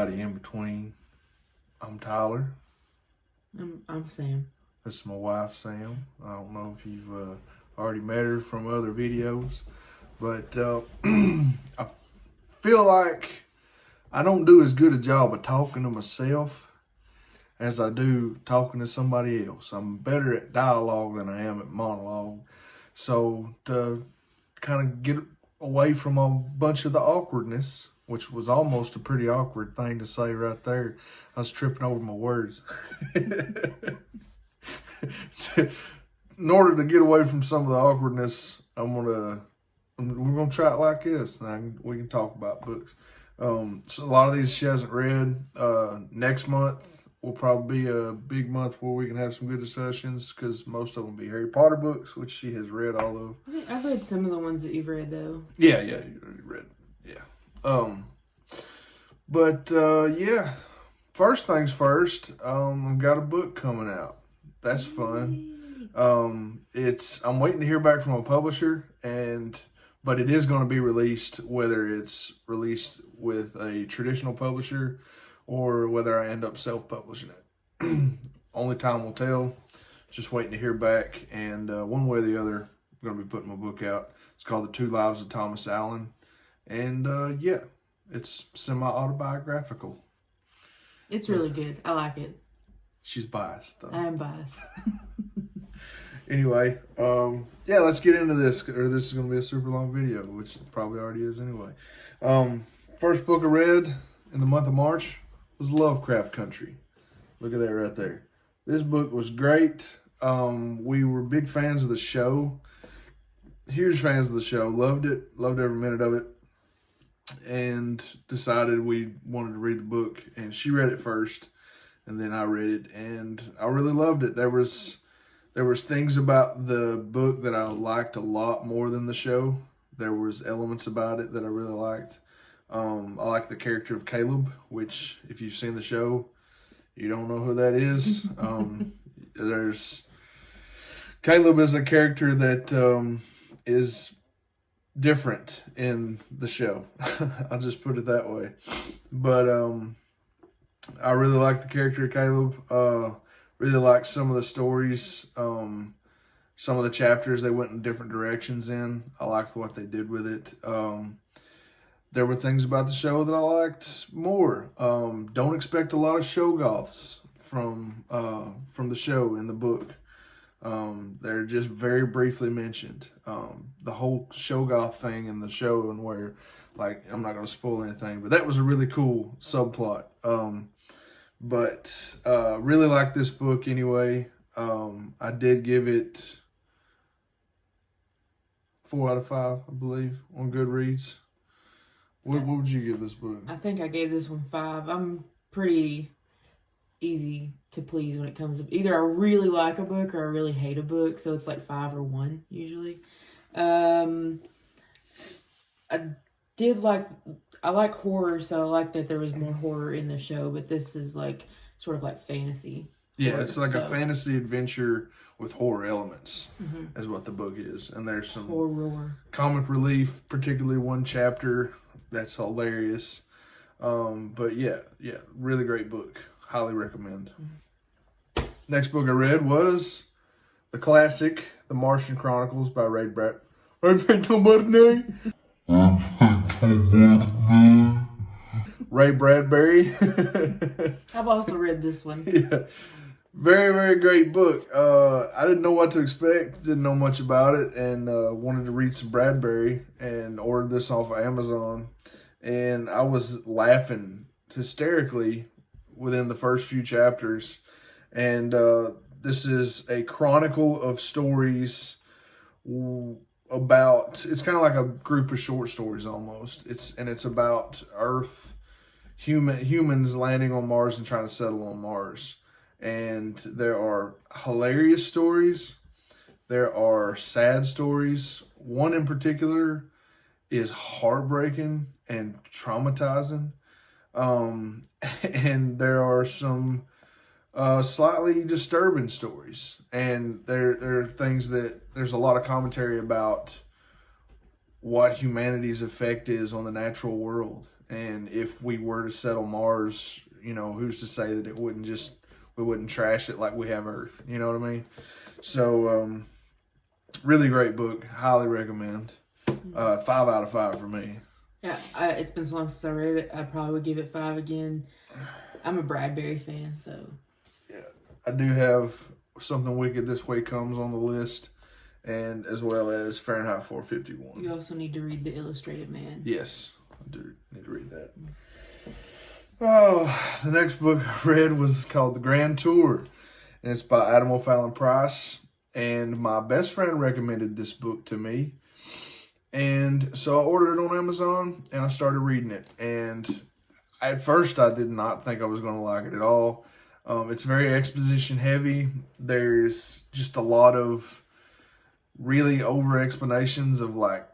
everybody in between. I'm Tyler. I'm Sam. This is my wife, Sam. I don't know if you've already met her from other videos, but I feel like I don't do as good a job of talking to myself as I do talking to somebody else. I'm better at dialogue than I am at monologue. So to kind of get away from a bunch of the awkwardness, which was almost a pretty awkward thing to say right there. I was tripping over my words. In order to get away from some of the awkwardness, we're gonna try it like this, and we can talk about books. So a lot of these she hasn't read. Next month will probably be a big month where we can have some good discussions because most of them will be Harry Potter books, which she has read all of. I think I've read some of the ones that you've read though. Yeah, you already read. Yeah. Yeah. First things first, I've got a book coming out. That's fun. I'm waiting to hear back from a publisher, but it is going to be released, whether it's released with a traditional publisher or whether I end up self-publishing it. Only time will tell. Just waiting to hear back, and one way or the other, I'm going to be putting my book out. It's called The Two Lives of Thomas Allen, and it's semi-autobiographical. It's really good. I like it. She's biased, though. I am biased. Anyway, let's get into this, or this is going to be a super long video, which it probably already is anyway. First book I read in the month of March was Lovecraft Country. Look at that right there. This book was great. We were big fans of the show. Huge fans of the show. Loved it. Loved every minute of it. And decided we wanted to read the book. And she read it first. And then I read it. And I really loved it. There was things about the book that I liked a lot more than the show. There was elements about it that I really liked. I like the character of Caleb, which if you've seen the show, you don't know who that is. Caleb is a character that is different in the show. I'll just put it that way. But I really like the character of Caleb. Really like some of the stories, some of the chapters they went in different directions in. I liked what they did with it. There were things about the show that I liked more. Don't expect a lot of show goths from the show in the book. They're just very briefly mentioned. The whole show goth thing in the show, and where, like, I'm not going to spoil anything, but that was a really cool subplot. Really like this book anyway. I did give it 4 out of 5, I believe, on Goodreads. What would you give this book? I think I gave this one 5. I'm pretty easy to please when it comes to either I really like a book or I really hate a book, so it's like 5 or 1 usually. I like horror, so I like that there was more horror in the show, but this is like sort of like fantasy. Yeah, horror, it's like a fantasy adventure with horror elements, is what the book is. And there's some horror comic relief, particularly one chapter that's hilarious. Really great book. Highly recommend. Next book I read was the classic, The Martian Chronicles by Ray Bradbury. I've also read this one. Yeah. Very, very great book. I didn't know what to expect, didn't know much about it, and wanted to read some Bradbury and ordered this off of Amazon. And I was laughing hysterically within the first few chapters. And this is a chronicle of stories about, it's kind of like a group of short stories almost. It's about Earth, humans landing on Mars and trying to settle on Mars. And there are hilarious stories. There are sad stories. One in particular is heartbreaking and traumatizing. And there are some slightly disturbing stories. And there are things that there's a lot of commentary about what humanity's effect is on the natural world And if we were to settle Mars, who's to say that we wouldn't trash it like we have Earth? You know what I mean? So, really great book. Highly recommend. 5 out of 5 for me. Yeah, it's been so long since I read it. I probably would give it 5 again. I'm a Bradbury fan, so. Yeah, I do have Something Wicked This Way Comes on the list, and as well as Fahrenheit 451. You also need to read The Illustrated Man. Yes, I do need to read that. Oh, the next book I read was called The Grand Tour, and it's by Adam O'Fallon Price. And my best friend recommended this book to me. And so I ordered it on Amazon, and I started reading it. And at first, I did not think I was going to like it at all. It's very exposition heavy. There's just a lot of really over explanations of like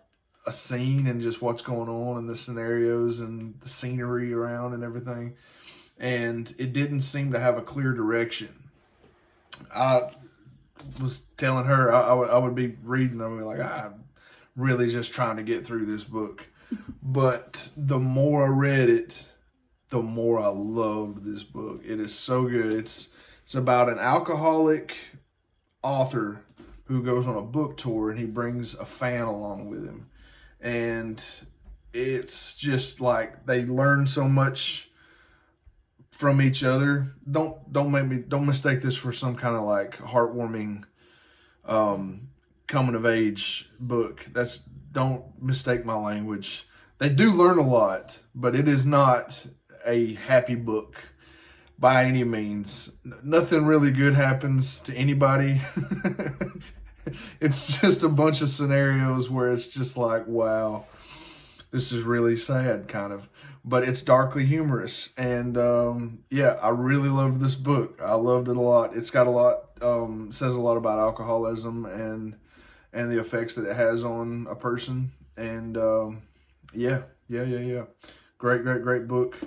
a scene and just what's going on and the scenarios and the scenery around and everything. And it didn't seem to have a clear direction. I was telling her I would be reading, I would be like, I'm really just trying to get through this book. But the more I read it, the more I loved this book. It is so good. It's about an alcoholic author who goes on a book tour, and he brings a fan along with him. And it's just like they learn so much from each other. Don't mistake this for some kind of like heartwarming coming of age book. Don't mistake my language. They do learn a lot, but it is not a happy book by any means. Nothing really good happens to anybody. It's just a bunch of scenarios where it's just like, wow, this is really sad, kind of. But it's darkly humorous. And I really loved this book. I loved it a lot. It's got a lot, says a lot about alcoholism and the effects that it has on a person. And yeah. Great book.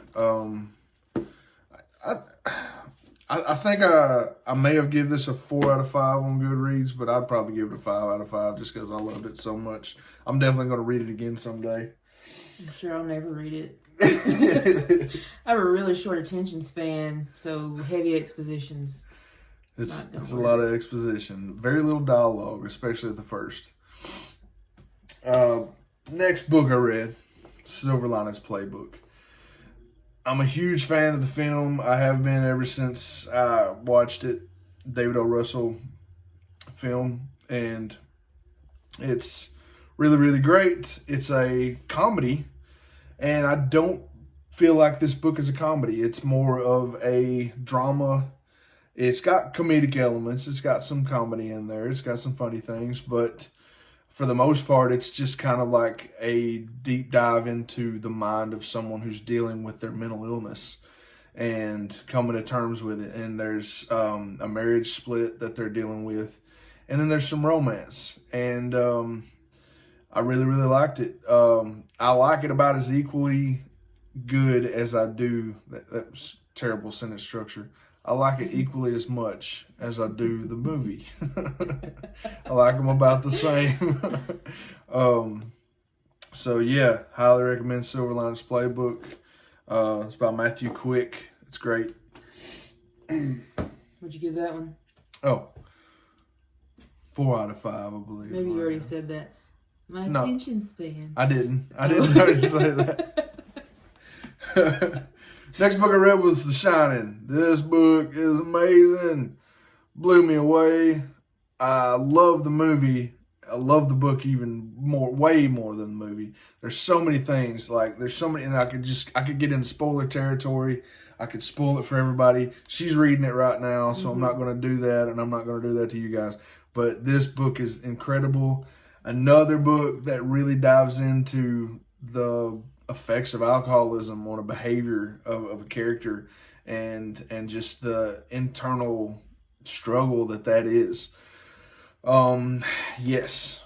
I think I may have given this a 4 out of 5 on Goodreads, but I'd probably give it a 5 out of 5 just because I loved it so much. I'm definitely going to read it again someday. I'm sure I'll never read it. I have a really short attention span, so heavy expositions. It's a lot of exposition. Very little dialogue, especially at the first. Next book I read, Silver Linings Playbook. I'm a huge fan of the film. I have been ever since I watched it, David O. Russell film, and it's really, really great. It's a comedy, and I don't feel like this book is a comedy. It's more of a drama. It's got comedic elements. It's got some comedy in there. It's got some funny things, but for the most part, it's just kind of like a deep dive into the mind of someone who's dealing with their mental illness and coming to terms with it. And there's a marriage split that they're dealing with. And then there's some romance. And I really, really liked it. I like it about as equally good as I do. That was terrible sentence structure. I like it equally as much as I do the movie. I like them about the same. So yeah, highly recommend Silver Linings Playbook. It's by Matthew Quick. It's great. What'd you give that one? Oh, 4 out of 5, I believe. Maybe you already said that. My attention span. I didn't already say that. Next book I read was The Shining. This book is amazing. Blew me away. I love the movie. I love the book even more, way more than the movie. There's so many things. And I could get into spoiler territory. I could spoil it for everybody. She's reading it right now, so I'm not going to do that, and I'm not going to do that to you guys. But this book is incredible. Another book that really dives into the effects of alcoholism on a behavior of a character and just the internal struggle that is. Yes.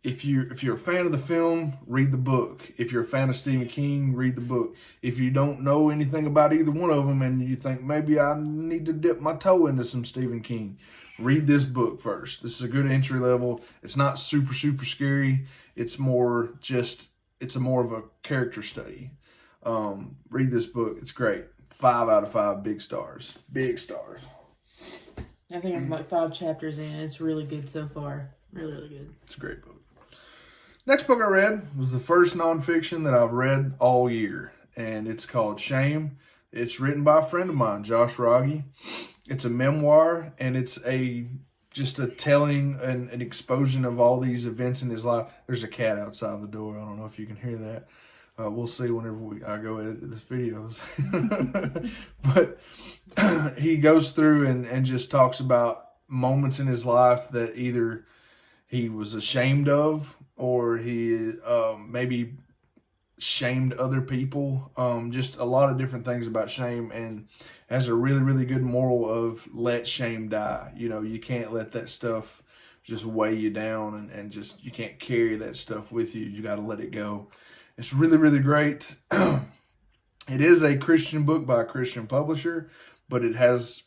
If you're a fan of the film, read the book. If you're a fan of Stephen King, read the book. If you don't know anything about either one of them and you think maybe I need to dip my toe into some Stephen King, read this book first. This is a good entry level. It's not super, super scary. It's more of a character study. Read this book. It's great. 5 out of 5 big stars. Big stars. I think I'm like 5 chapters in. It's really good so far. Really, really good. It's a great book. Next book I read was the first nonfiction that I've read all year, and it's called Shame. It's written by a friend of mine, Josh Rogge. It's a memoir, and it's just a telling and an exposure of all these events in his life. There's a cat outside the door. I don't know if you can hear that. We'll see whenever I go edit this videos. But he goes through and just talks about moments in his life that either he was ashamed of or he maybe shamed other people. Just a lot of different things about shame, and has a really, really good moral of let shame die. You know, you can't let that stuff just weigh you down and just, you can't carry that stuff with you. You got to let it go. It's really, really great. It is a Christian book by a Christian publisher, but it has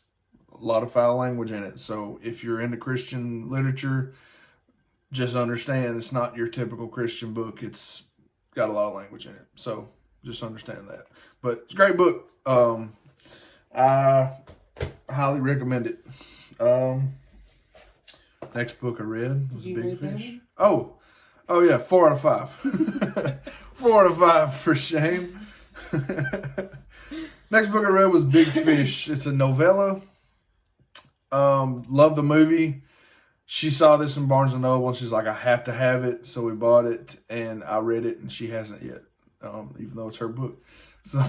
a lot of foul language in it. So if you're into Christian literature, just understand it's not your typical Christian book. It's got a lot of language in it. So just understand that. But it's a great book. I highly recommend it. Next book I read was Big Fish. Oh yeah, 4 out of 5. 4 out of 5 for Shame. Next book I read was Big Fish. It's a novella. Love the movie. She saw this in Barnes & Noble and she's like, I have to have it. So we bought it and I read it and she hasn't yet, even though it's her book. So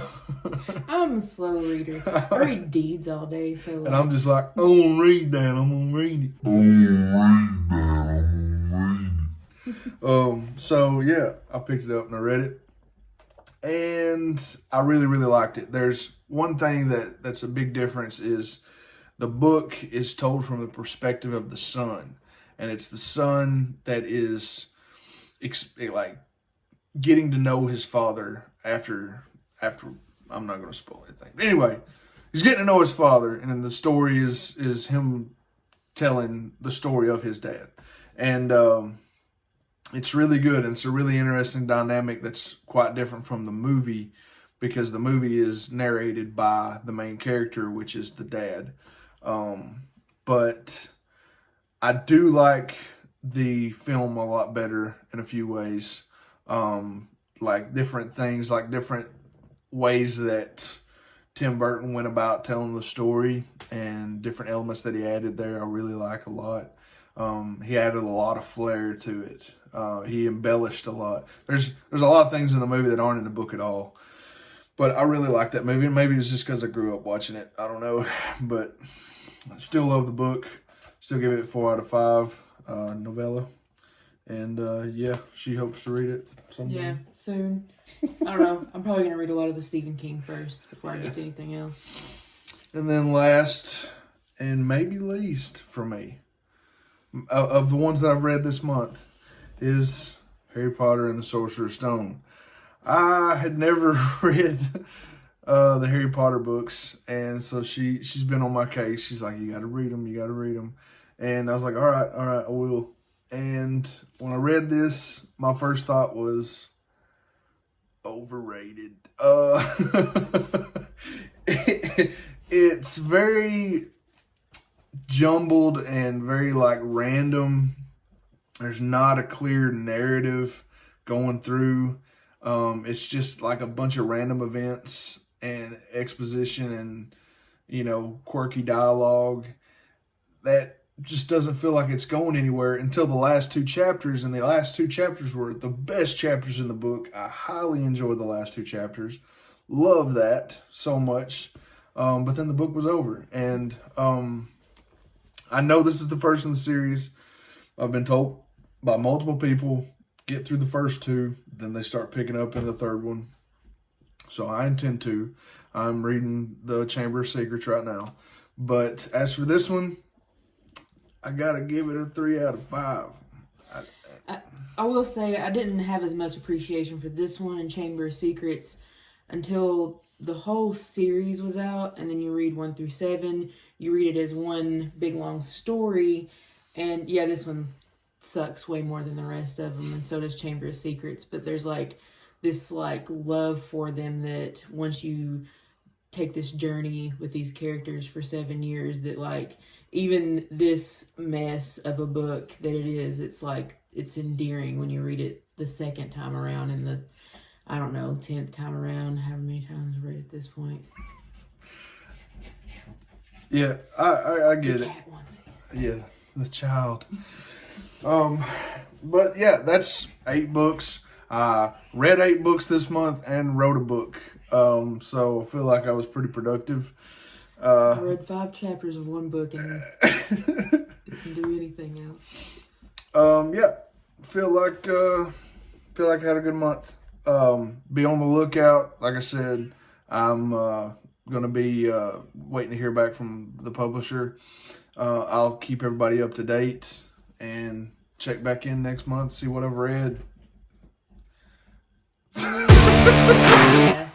I'm a slow reader. I read deeds all day. So and I'm just like, I'm going to read that. I'm going to read it. So yeah, I picked it up and I read it. And I really, really liked it. There's one thing that's a big difference is the book is told from the perspective of the son. And it's the son that is like getting to know his father after I'm not going to spoil anything. But anyway, he's getting to know his father. And then the story is him telling the story of his dad. And it's really good. And it's a really interesting dynamic that's quite different from the movie, because the movie is narrated by the main character, which is the dad. But I do like the film a lot better in a few ways. Like different things, like different ways that Tim Burton went about telling the story and different elements that he added there I really like a lot. He added a lot of flair to it. He embellished a lot. There's a lot of things in the movie that aren't in the book at all. But I really like that movie. Maybe it's just because I grew up watching it. I don't know. But I still love the book. Still give it 4 out of 5 novella. And yeah, she hopes to read it someday. Yeah, soon. I don't know. I'm probably going to read a lot of the Stephen King first before I get to anything else. And then last, and maybe least for me, of the ones that I've read this month, is Harry Potter and the Sorcerer's Stone. I had never read the Harry Potter books, and so she's been on my case. She's like, you got to read them. And I was like, all right, I will. And when I read this, my first thought was overrated. It's very jumbled and very like random. There's not a clear narrative going through. It's just like a bunch of random events and exposition and, quirky dialogue that just doesn't feel like it's going anywhere until the last 2 chapters. And the last 2 chapters were the best chapters in the book. I highly enjoyed the last 2 chapters. Love that so much. But then the book was over. And I know this is the first in the series. I've been told by multiple people, get through the first 2, then they start picking up in the 3rd one. So I intend to. I'm reading the Chamber of Secrets right now. But as for this one, I gotta give it a 3 out of 5. I will say I didn't have as much appreciation for this one and Chamber of Secrets until the whole series was out, and then you read 1 through 7. You read it as one big long story, and yeah, this one sucks way more than the rest of them, and so does Chamber of Secrets. But there's like this like love for them that once you take this journey with these characters for 7 years, that like even this mess of a book that it is, it's like it's endearing when you read it the second time around and the, I don't know, 10th time around, however many times I've read it at this point. Yeah, I get it. Cat wants it. Yeah, the child. But yeah, that's 8 books. Read 8 books this month and wrote a book. So I feel like I was pretty productive. I read 5 chapters of one book and didn't do anything else. Yeah, feel like I had a good month. Be on the lookout. Like I said, I'm gonna be waiting to hear back from the publisher. I'll keep everybody up to date and check back in next month, see what I've read. Yeah.